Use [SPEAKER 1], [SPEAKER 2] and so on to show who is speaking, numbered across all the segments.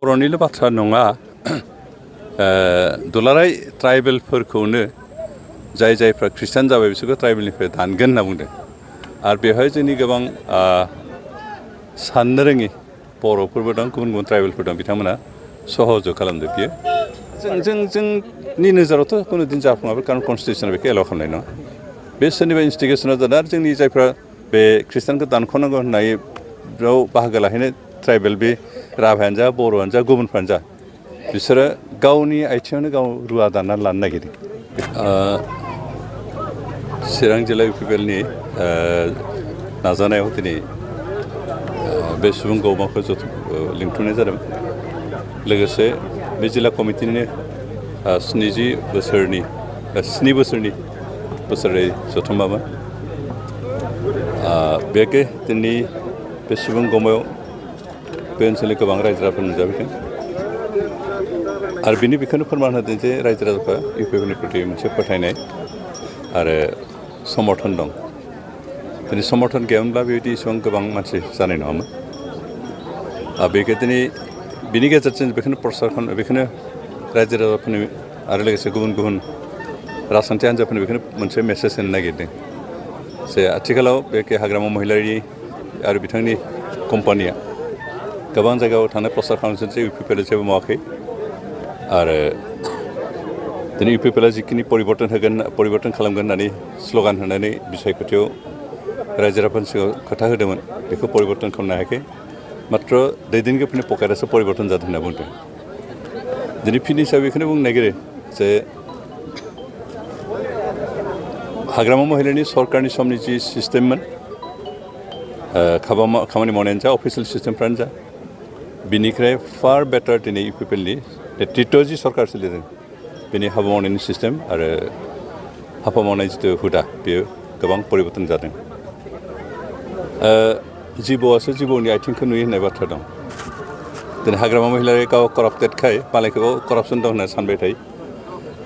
[SPEAKER 1] बर'निल' बाथ्रा नङा दुलाराय ट्राइबेलफोरखौनो जायफ्रा ख्रिस्टान जाबाय बिसोरखौ ट्राइबेलनिफ्राय दानगोन होनना बुंदों आरो बेवहाय जोंनि गोबां साननो रोङि बर'फोरबो दं गुबुन गुबुन ट्राइबेलफोर दं बिथांमोना सहजग खालामदों बियो जोंनि नोजोरावथ' कुनु दिन जाफुङाबो कारण कनस्टिटिउसना बेखौ एलाउ खालामनाय नङा बे सोरनिबा इनस्टिगेसनाव जादों आरो जोंनि जायफ्रा बे ख्रिस्टानखौ दानख'नांगौ होननायाव बाहागो लाहैनाय ट्राइबेल बे राभायानो जा बर'आनो जा गुबुनफ्रानो जा बिसोरो गावनि आथिङावनो गाव रुवा दाननानै लानो नागिरदों चिरां जिल्ला इउपिपिएलनि नाजानायाव दिनै बे सुबुं गौमाखौ लिंथुमनाय जादों लोगोसे बे जिल्ला कमिटिनिनो 7 बोसोरनि बोसोरारि जथुम्मामोन बेखौ दिनै बे सुबुं गौमायाव बे ओनसोलनि गोबां रायजो राजाफोर नुजाफैदों आरो बेखौनो फोरमान होदों जे रायजो राजाफ्रा इउपिपिएलनि प्रति मोनसे फोथायनाय आरो समर्थन दं दिनै समर्थन गैयामोनब्ला बेबायदि एसेबां गोबां मानसि जानाय नङामोन बेखौ दिनै बिनि गेजेरजों बेखौनो प्रसार खालामनो बेखौनो रायजो राजाफोरनो आरो लोगोसे गुबुन गुबुन राजखान्थि हान्जाफोरनो बेखौनो मोनसे मेसेज होनो नागिरदों जे आथिखालाव बे हाग्रामा महिलारि आरो बिथांनि कम्पानिया गोबां जायगायाव थांनाय प्रसार खालामदों जे इउपिपिएलआ जेबो मावाखै आरो दिनै इउपिपिएलआ जिखिनि परिबर्तन खालामगोन होननानै स्ल'गान होनानै बिसायख'थियाव रायजो राजाफोरनि सिगाङाव खोथा होदोंमोन बेखौ परिबर्तन खालामनो हायाखै मात्र दैदेनगिरिफोरनि पकेटआसो परिबर्तन जादों होनना बुंदों दिनै फिन हिसाबै बेखौनो बुंनो नागिरो जे हाग्रामा महिलारिनि सरकारनि समनि जि सिस्टेममोन खामानि मावनायानो जा अफिसियेल सिस्टेमफ्रानो जा बिनिफ्राय फार बेटार दिनै इउपिपिएलनि नेतृत्व जि सरकार सोलिदों बेनि हाबा मावनायनि सिस्टेम आरो हाबा मावनाय जिथु हुदा बेयो गोबां परिबर्तन जादों जिबौआसो जिबौनि आथिंखौ नुयो होननाय बाथ्रा दं दिनै हाग्रामा महिलारि गाव कराप्टेडखाय मालायखौ करापसन दं होनना सानबाय थायो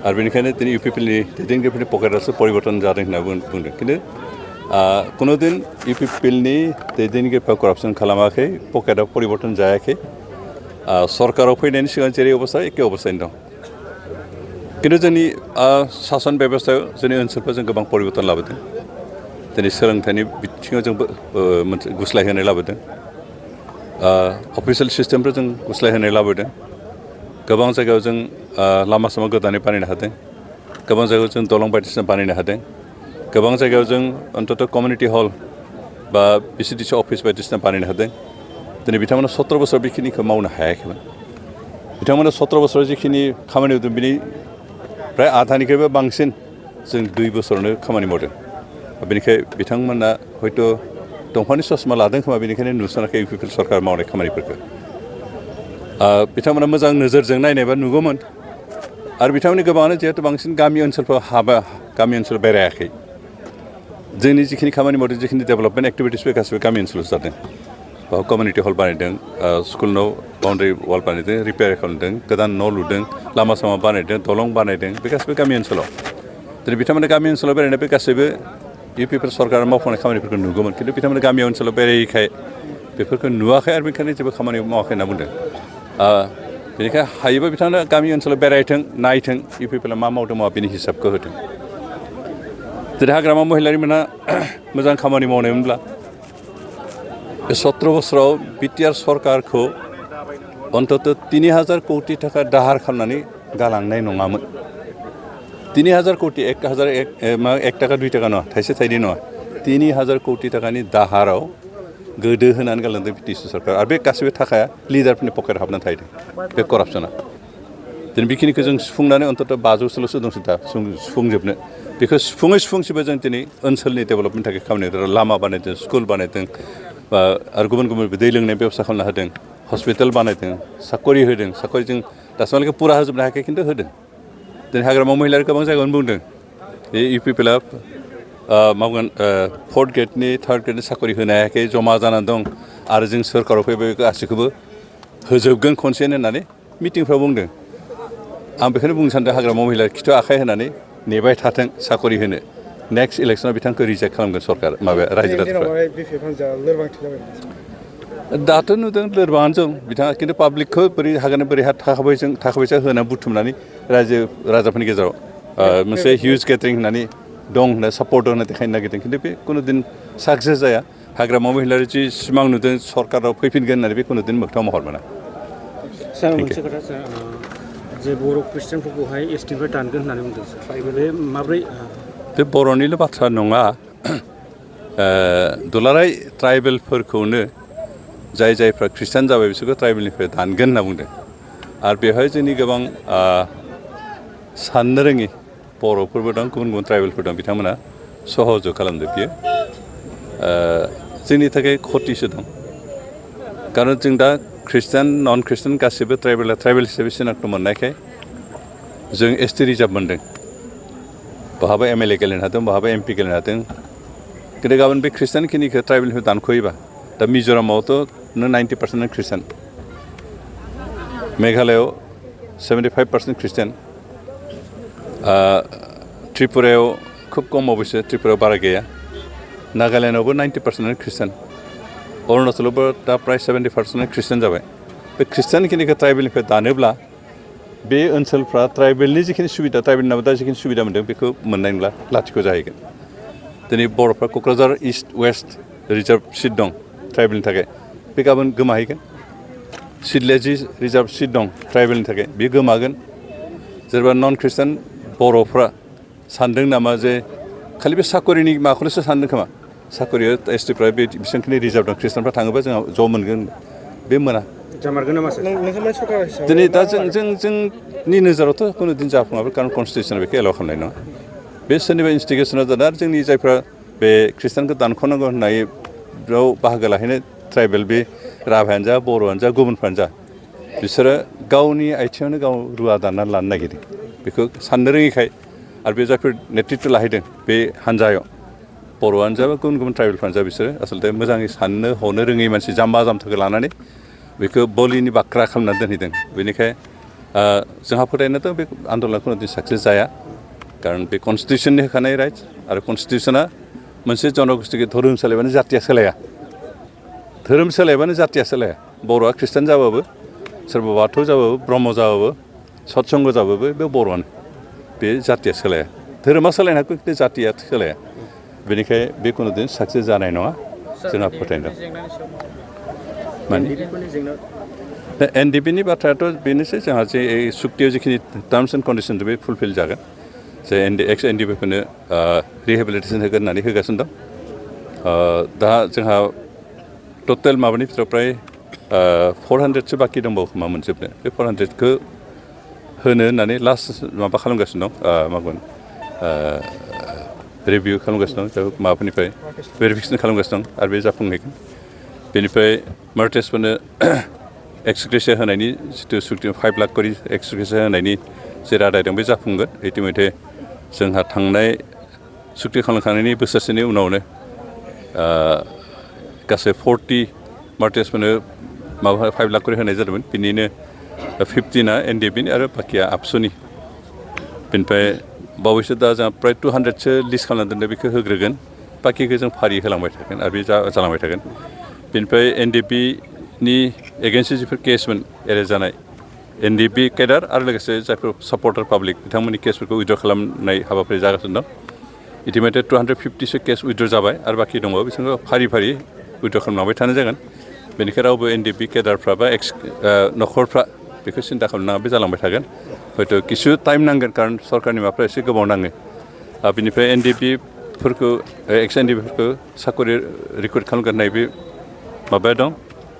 [SPEAKER 1] आरो बेनिखायनो दिनै इउपिपिएलनि दैदेनगिरिफोरनि पकेटआसो परिबर्तन जादों होनना बुंदों खिन्थु कुनुदिन इउपिपिएलनि दैदेनगिरिफ्रा करापसन खालामाखै पकेटआव परिबर्तन जायाखै सरकाराव फैनायनि सिगां जेरै अबस्था एखे अबस्थायैनो दं खिन्थु जोंनि सासन बेबस्थायाव जोंनि ओनसोलफ्राव जों गोबां परिबर्तन लाबोदों दिनै सोलोंथाइनि बिथिङाव जों मोनसे गुस्लायहोनाय लाबोदों अफिसियेल सिस्टेमफोर जों गुस्लायहोनाय लाबोदों गोबां जायगायाव जों लामा सामा गोदानै बानायनो हादों गोबां जायगायाव जों दलं बायदिसिना बानायनो हादों गोबां जायगायाव जों अन्तत कमिउनिटि हल बा बिसिडिसि अफिस बायदिसिना बानायनो हादों दिनै बिथांमोना 17 बोसोर बेखिनिखौ मावनो हायाखैमोन बिथांमोना 17 बोसोराव जिखिनि खामानि मावदों बिनि फ्राय आधानिख्रुइबो बांसिन जों 2 बोसोरावनो खामानि मावदों बेनिखाय बिथांमोना हयथ' दंफांनि ससमा लादों खोमा बेनिखायनो नुसनाखै इउपिपिएल सरकार मावनाय खामानिफोरखौ बिथांमोना मोजां नोजोरजों नायनायबा नुगौमोन आरो बिथांमोननि गोबाङानो जिहेतु बांसिन गामि ओनसोलफ्राव गामि ओनसोलाव बेरायाखै जोंनि जिखिनि खामानि मावदों जिखिनि डेभेलपमेन्ट एक्टिभिटिस बे गासिबो गामि ओनसोलाव जादों बाव कमिउनिटि हल बानायदों स्कुल न' बाउन्डारि वाल बानायदों रिपेयार खालामदों गोदान न' लुदों लामा सामा बानायदों दलं बानायदों बे गासिबो गामि ओनसोलाव दिनै बिथांमोना गामि ओनसोलाव बेरायनाय बे गासैबो इउपिपिएल सरकारा मावफुंनाय खामानिफोरखौ नुगौमोन खिन्थु बिथांमोना गामि ओनसोलाव बेरायैखाय बेफोरखौ नुवाखै आरो बेनिखायनो जेबो खामानि मावाखै होनना बुंदों बेनिखायनो हायोबा बिथांमोना गामि ओनसोलाव बेरायथों नायथों इउपिपिएलआ मा मावदों मावा बिनि हिसाबखौ होथों जेरै हाग्रामा महिलारिमोनहा मोजां खामानि मावनायमोनब्ला बे 17 बोसोराव बिटिआर सरकारखौ अन्तत 3000 कौटि थाखा दाहार खालामनानै गालांनाय नङामोन 3000 कौटि 1 थाखा 2 थाखा नङा थाइसे थाइनै नङा 3000 कौटि थाखानि दाहाराव गोदो होनानै गालांदों बिटिसि सरकार आरो बे गासैबो थाखाया लिडारफोरनि पकेट हाबनानै थाहैदों बे करापसना दिनै बेखिनिखौ जों सुफुंनानै अन्तत 500ल'सो दंसै दा सुफुंजोबनो बेखौ सुफुंसिबो जों दिनै ओनसोलनि डेभेलपमेन्टनि थाखाय खामानि लामा बानायदों स्कुल बानायदों आरो गुबुन गुबुन दै लोंनाय बेबस्था खालामना होदों हस्पिटाल बानायदों साकरि होदों साकरिजों दासिमहालागै पुरा होजोबनो हायाखै खिन्थु होदों दिनै हाग्रामा महिलारि गोबां जायगायावनो बुंदों बे इउपिपिएलआ मावगोन 4th ग्रेडनि 3rd ग्रेडनि साकरि होनो हायाखै जमा जानानै दं आरो जों सोरखाराव फैबाय गासैखौबो होजोबगोन खनसेनो होननानै मिटिंफ्राव बुंदों आं बेखौनो बुंनो सानदों हाग्रामा महिलारि खिथु आखाइ होनानै नेबाय थाथों साकरि होनो नेक्स्ट इलेक्सनाव बिथांखौ रिजेक्ट खालामगोन सरकार माबाया रायजो राजाफ्रा दाथ' नुदों लोरबाङानो जों बिथाङा खिन्थु पाब्लिकखौ बोरै हागोन बोरै थाखा फैसा होना बुथुमनानै राजाफोरनि गेजेराव मोनसे हिउज गेटारिं होननानै दं होनना सापर्ट दं होनना देखायनो नागिरदों खिन्थु बे कुनुदिन साक्सेस जाया हाग्रामा महिलारि जि सिमां नुदों सरकाराव फैफिनगोन होननानै बे कुनुदिन मोगथाङाव महर मोना
[SPEAKER 2] सार मोनसे खोथा सार जे बर' ख्रिस्टियानफोरखौहाय एसटिनिफ्राय दानगोन होननानै बुंदों सार बे माब्रै
[SPEAKER 1] बे बर'निल' बाथ्रा नङा दुलाराय ट्राइबेलफोरखौनो जायफ्रा ख्रिस्टान जाबाय बिसोरखौ ट्राइबेलनिफ्राय दानगोन होनना बुंदों आरो बेवहाय जोंनि गोबां साननो रोङि बर'फोरबो दं गुबुन गुबुन ट्राइबेलफोर दं बिथांमोना सहज खालामदों बियो जोंनि थाखाय खतिसो दं खारन जों दा ख्रिस्टान नन ख्रिस्टान गासैबो ट्राइबेल हिसाबै सिनाक्ट मोननायखाय जों एसटि रिजार्भ मोनदों बहाबा एमएलए गेलेनो हादों बहाबा एमपि गेलेनो हादों खिन्थु गाबोन बे ख्रिस्टानखिनिखौ ट्राइबेलनिफ्राय दानख'योबा दा मिज'रामावथ' नों 90% ख्रिस्टान मेघालयआव 75% ख्रिस्टान त्रिपुरायाव खुब खम अबयसे त्रिपुरायाव बारा गैया नागालेण्डआवबो 90% ख्रिस्टान अरुणाचलावबो दा प्राय 70% ख्रिस्टान जाबाय बे ख्रिस्टानखिनिखौ ट्राइबेलनिफ्राय दानोब्ला बे ओनसोलफ्रा ट्राइबेलनि जिखिनि सुबिदा ट्राइबेलनाबो दा जिखिनि सुबिदा मोन्दों बेखौ मोननाय नंला लाथिख' जाहैगोन दिनै बर'फ्रा Kokrajhar east west reserve seat दं ट्राइबेलनि थाखाय बे गाबोन गोमाहैगोन सिडलिया जि रिजार्भ सिट दं ट्राइबेलनि थाखाय बे गोमागोन सोरबा नन ख्रिस्टान बर'फ्रा सानदों नामा जे खालि बे साकरिनि माखौल'सो सानदों खोमा साकरिया एसटिफ्रा बे बेसेबांखिनि रिजार्भ दं ख्रिस्टानफ्रा थाङोबा जोंहा ज' मोनगोन बे मोना दिनै दा जोंनि नोजोरावथ' खुनु दिन जाफुङाबो खारन कनस्टिटिउसना बेखौ एलाउ खालामनाय नङा बे सोरनिबा इनस्टिगेसनाव जादों आरो जोंनि जायफ्रा बे ख्रिस्टानखौ दानख'नांगौ होननायाव बाहागो लाहैनाय ट्राइबेल बे राभायानो जा बर'आनो जा गुबुनफ्रानो जा बिसोरो गावनि आथिङावनो गाव रुवा दाननानै लानो नागिरदों बेखौ साननो रोङिखाय आरो बे जायफोर नेतृत्व लाहैदों बे हान्जायाव बर'आनो जा बा गुबुन गुबुन ट्राइबेलफ्रानो जा बिसोरो आसलथे मोजाङै साननो हनो रोङै मानसि जाम्बा जाम्थाखौ लानानै बेखौ बलिनि बाख्रा खालामनानै दोनहैदों बेनिखाय जोंहा फोथायनायाथ' बे आन्दलना खुनुदिन साक्सेस जाया खारन बे कनस्टिटिउसननि होखानाय राइट्स आरो कनस्टिटिउसना मोनसे जनगोष्ठीखौ धोरोम सोलायबानो जातिया सोलाया धोरोम सोलायबानो जातिया सोलाया बर'आ ख्रिस्टान जाबाबो सोरबा बाथौ जाबाबो ब्रह्म जाबाबो सत्संग जाबाबो बे बर'आनो बे जातिया सोलाया धोरोमा सोलायनो हागौ खिन्थु जातिया सोलाया बेनिखाय बे खुनुदिन साक्सेस जानाय नङा जोंहा फोथायनाय दं दा एनडिपिनि बाथ्रायाथ' बेनोसै जोंहा जे सुक्तियाव जिखिनि टार्म्स एन्ड कन्डिसन बे फुलफिल जागोन जे एक्स एनडिपिफोरनो रिहेबिलिटेसन होगोन होननानै होगासिनो दं दा जोंहा टटेल माबानि बिथोराव प्राय 400सो बाखि दंबावो खोमा मोनजोबनो बे 400खौ होनो होननानै लास्ट माबा खालामगासिनो दं मागोन रिभिउ खालामगासिनो दं माबाफोरनिफ्राय भेरिफिकेसन खालामगासिनो दं आरो बे जाफुंहैगोन बेनिफ्राय मार्टेसफोरनो एक्सग्रेसिया होनायनि जिथु सुक्ति 5 लाख करि एक्सग्रेसिया होनायनि जे रादाय दं बे जाफुंगोन इतिमধ্যে जोंहा थांनाय सुक्ति खालामखांनायनि बोसोरसेनि उनावनो गासै 40 मार्टेसफोरनो माबा 5 लाख करि होनाय जादोंमोन बिनिनो 15आ एनडिपिनि आरो बाखिया आबसुनि बेनिफ्राय बावैसो दा जोंहा प्राय 200सो लिस्ट खालामना दोनदों बेखौ होग्रोगोन बाखिखौ जों फारि होलांबाय थागोन आरो बे जालांबाय थागोन बेनिफ्राय एनडिपिनि एगेन्स्टि जिफोर केसमोन एरेस्ट जानाय एनडिपि केडार आरो लोगोसे जायफोर सापर्टार पाब्लिक बिथांमोननि केसफोरखौ उइथड्र खालामनाय हाबाफारि जागासिनो दं इतिमধ্যে 250सो केस उइथड्र जाबाय आरो बाखि दङ बिसोरखौ फारि फारि उइथड्र खालामलांबाय थानो जागोन बेनिखायनो रावबो एनडिपि केडारफ्रा बा न'खरफ्रा बेखौ सिन्था खालामनाङा बे जालांबाय थागोन हयथ' किसु टाइम नांगोन खारन सरकारनि माबाफ्रा एसे गोबाव नाङो बिनिफ्राय एनडिपिफोरखौ एक्स एनडिपिफोरखौ साकरि रिक्रुट खालामगोन होननाय बे माबाया दं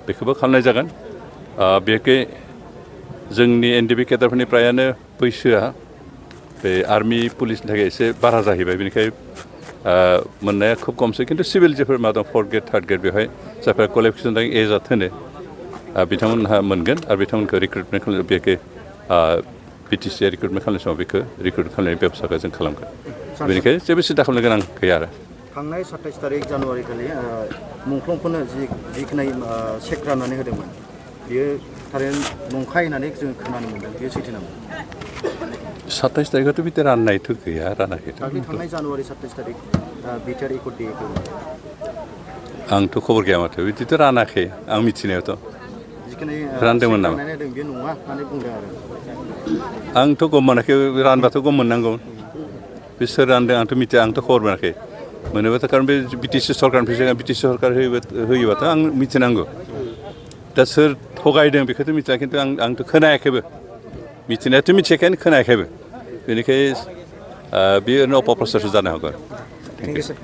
[SPEAKER 1] बेखौबो खालामनाय जागोन बेखै जोंनि एनडिपि केडारफोरनि फ्रायानो बैसोआ बे आर्मि पुलिसनि थाखाय एसे बारा जाहैबाय बेनिखाय मोननाया खुब खमसै खिन्थु सिभिल जेफोर मा दं 4th ग्रेड 3rd ग्रेड बेवहाय जायफोरा क्वालिफिकेसन दं एजआ थोनो बिथांमोनहा मोनगोन आरो बिथांमोनखौ रिक्रुटमेन्ट खालामनो बेखौ बिटिसिआ रिक्रुटमेन्ट खालामनाय समाव बेखौ रिक्रुट खालामनायनि बेबस्थाखौ जों खालामगोन बेनिखायनो जेबो सिन्था खालामनो गोनां गैया आरो
[SPEAKER 3] थांनाय 27 तारिख जानुवारि खालि मुंख्लंफोरनो जिखिनि चेक राननानै होदोंमोन बियो थारैनो नंखाय होननानै जों खोनानो मोनदों बेयो सैथो नामा
[SPEAKER 1] 27 तारिखआवथ' बिदि राननायथ' गैया रानाखै
[SPEAKER 3] थांनाय जानुवारि 27 तारिख बिटिआर इक'ड डे
[SPEAKER 1] आंथ' खबर गैया माथो बिदिथ' रानाखै आं मिथिनायावथ'
[SPEAKER 3] जिखिनि
[SPEAKER 1] रानदोंमोन नामा?
[SPEAKER 3] राननानै होदों बे नङा होननानै बुंदों आरो
[SPEAKER 1] आंथ' गम मोनाखै रानबाथ' गम मोननांगौ बे सोर रानदों आंथ' मिथिया आंथ' खबर मोनाखै मोनोबाथ' खारन बे बिटिसि सरकारनिफ्रायसो बिटिसि सरकार होयोबाथ' आं मिथिनांगौ दा सोर थगायदों बेखौथ' मिथिया खिन्थु आंथ' खोनायाखैबो मिथिनायाथ' मिथियाखैनो खोनायाखैबो बेनिखाय बेयो अपप्रचारसो जानो हागौ
[SPEAKER 2] थेंक इउ सार